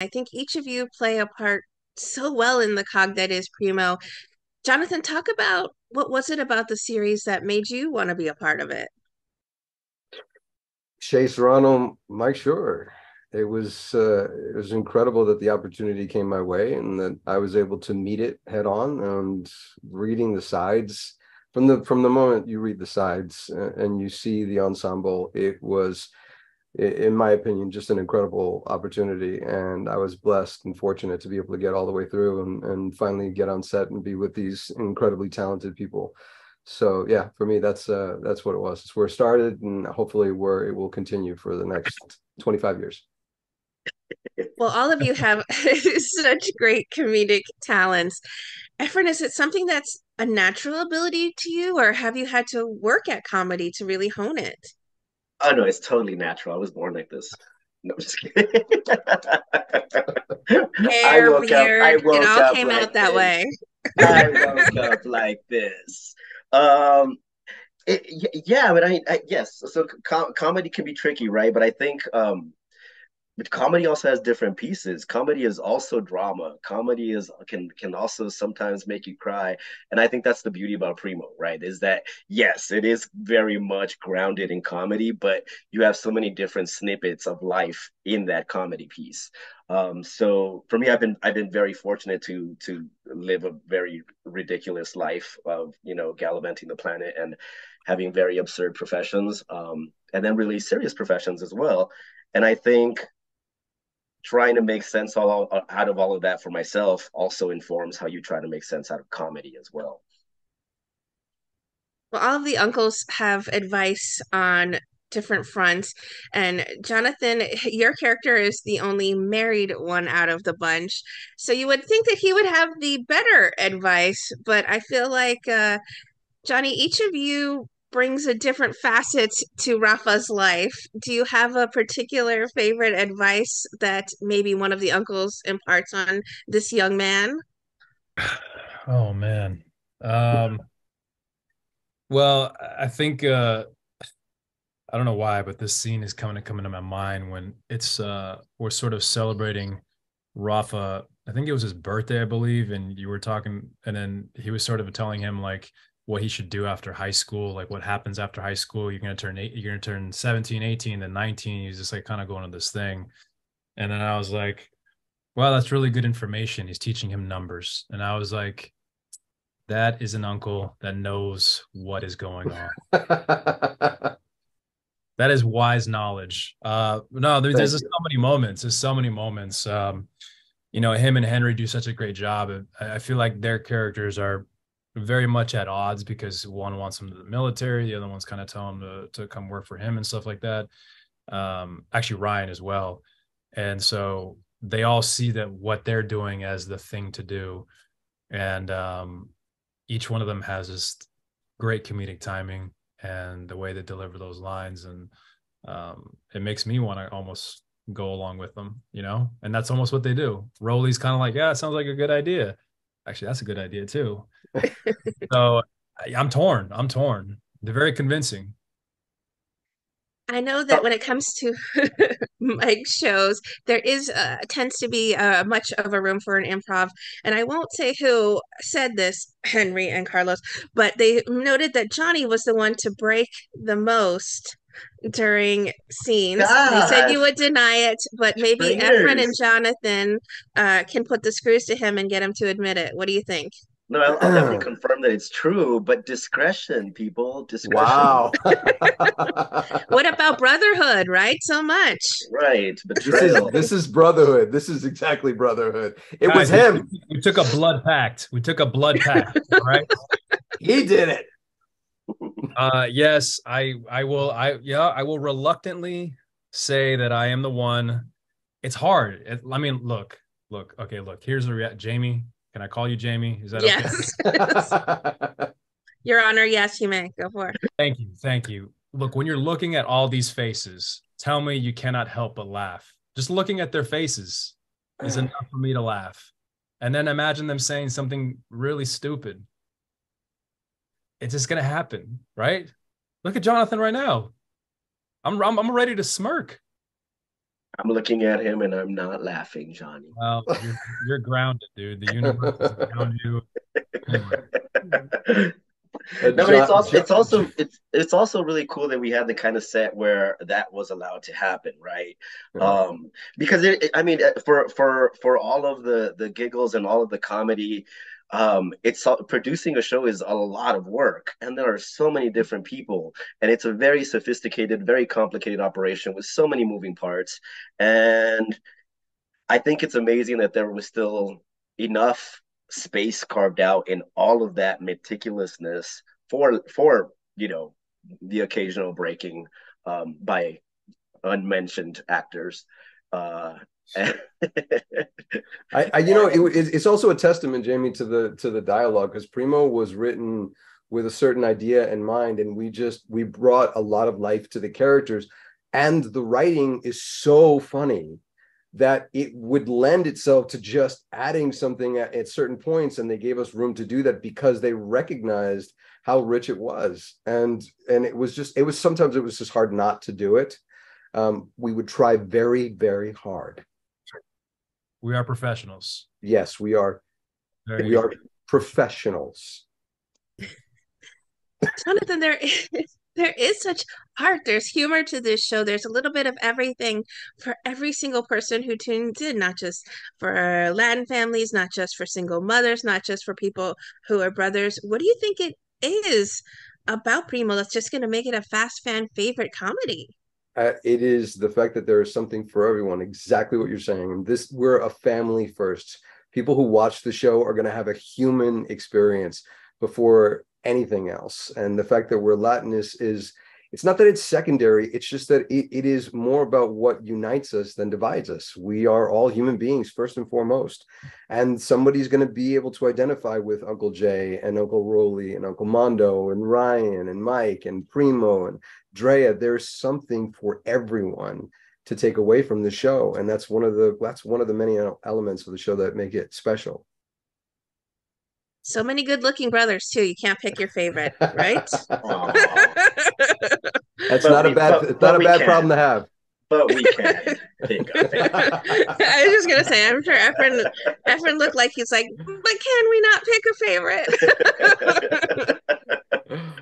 I think each of you play a part so well in the cog that is Primo. Jonathan, talk about what was it about the series that made you want to be a part of it? Shea Serrano, Mike Shore. It was incredible that the opportunity came my way and that I was able to meet it head on. And reading the sides from the moment you read the sides and you see the ensemble, it was, in my opinion, just an incredible opportunity. And I was blessed and fortunate to be able to get all the way through and finally get on set and be with these incredibly talented people. So yeah, for me, that's what it was. It's where it started, and hopefully where it will continue for the next 25 years. Well, all of you have such great comedic talents. Efrain, is it something that's a natural ability to you, or have you had to work at comedy to really hone it? Oh no, it's totally natural. I was born like this. No, I'm just kidding. Hair, I beard, it woke all up came like out that this. way. I woke up like this. Um, yeah, but yes. So comedy can be tricky, right? But I think but comedy also has different pieces. Comedy is also drama. Comedy is can also sometimes make you cry. And I think that's the beauty about Primo, right? Is that yes, it is very much grounded in comedy, but you have so many different snippets of life in that comedy piece. So for me, I've been very fortunate to live a very ridiculous life of gallivanting the planet and having very absurd professions, and then really serious professions as well. And I think trying to make sense out of all of that for myself also informs how you try to make sense out of comedy as well. Well, all of the uncles have advice on different fronts. And Jonathan, your character is the only married one out of the bunch. So you would think that he would have the better advice. But I feel like, Johnny, each of you brings a different facet to Rafa's life. Do you have a particular favorite advice that maybe one of the uncles imparts on this young man? Oh man. Um, well, I think I don't know why, but this scene is coming to my mind when it's we're sort of celebrating Rafa. I think it was his birthday, I believe, and you were talking, and then he was sort of telling him like what he should do after high school, like what happens after high school. You're gonna turn 17, 18, then 19. He's just like kind of going to this thing. And then I was like, well, that's really good information. He's teaching him numbers. And I was like, that is an uncle that knows what is going on. That is wise knowledge. No, there's Thank just you. so many moments. There's so many moments. Him and Henry do such a great job. I feel like their characters are very much at odds because one wants him to the military, the other one's kind of telling him to come work for him and stuff like that. Actually, Ryan as well. And so they all see that what they're doing as the thing to do. And each one of them has this great comedic timing and the way they deliver those lines. And it makes me want to almost go along with them, and that's almost what they do. Rolly's kind of like, yeah, it sounds like a good idea. Actually, that's a good idea too. So I'm torn. I'm torn. They're very convincing. I know that when it comes to Mike shows, there is tends to be much of a room for an improv, and I won't say who said this, Henry and Carlos, but they noted that Johnny was the one to break the most during scenes. They said you Gosh, would deny it, but maybe Efren and trainers. Jonathan can put the screws to him and get him to admit it. What do you think? No, I'll definitely confirm that it's true, but discretion, people, discretion. Wow. What about brotherhood, right? So much. Right, This is betrayal. this is brotherhood. This is exactly brotherhood. It was Guys, him. we took a blood pact. We took a blood pact. All right. He did it. Yes, I will. I will reluctantly say that I am the one. It's hard. I mean, look. Okay, look. Here's the Jamie. Can I call you Jamie? Is that okay? Yes. Your Honor, yes, you may. Go for it. Thank you. Thank you. Look, when you're looking at all these faces, tell me you cannot help but laugh. Just looking at their faces is enough for me to laugh. And then imagine them saying something really stupid. It's just gonna happen, right? Look at Jonathan right now. I'm ready to smirk. I'm looking at him and I'm not laughing, Johnny. Well, you're grounded, dude. The universe is around you. Anyway, No, but it's John, also it's also it's also really cool that we had the kind of set where that was allowed to happen, right? yeah. Because I mean, for all of the giggles and all of the comedy, producing a show is a lot of work, and there are so many different people, and it's a very sophisticated, very complicated operation with so many moving parts, and I think it's amazing that there was still enough space carved out in all of that meticulousness for the occasional breaking by unmentioned actors. Uh, and It's also a testament, Jamie, to the dialogue, because Primo was written with a certain idea in mind, and we brought a lot of life to the characters, and the writing is so funny that it would lend itself to just adding something at certain points, and they gave us room to do that because they recognized how rich it was, and sometimes it was just hard not to do it. We would try very, very hard. we are professionals. Yes, we are. We are professionals. Jonathan, there is such art. There's humor to this show. There's a little bit of everything for every single person who tunes in, not just for Latin families, not just for single mothers, not just for people who are brothers. What do you think it is about Primo that's just going to make it a fast fan favorite comedy? It is the fact that there is something for everyone. Exactly what you're saying. We're a family first. People who watch the show are going to have a human experience before anything else. And the fact that we're Latin is it's not that it's secondary. It's just that it is more about what unites us than divides us. We are all human beings first and foremost. And somebody's going to be able to identify with Uncle Jay and Uncle Rolly and Uncle Mondo and Ryan and Mike and Primo and Drea. There's something for everyone to take away from the show, and that's one of the many elements of the show that make it special. So many good-looking brothers too. You can't pick your favorite, right? That's not a bad problem to have. But we can pick a favorite. I was just gonna say, I'm sure Efrain looked like he's like, but can we not pick a favorite?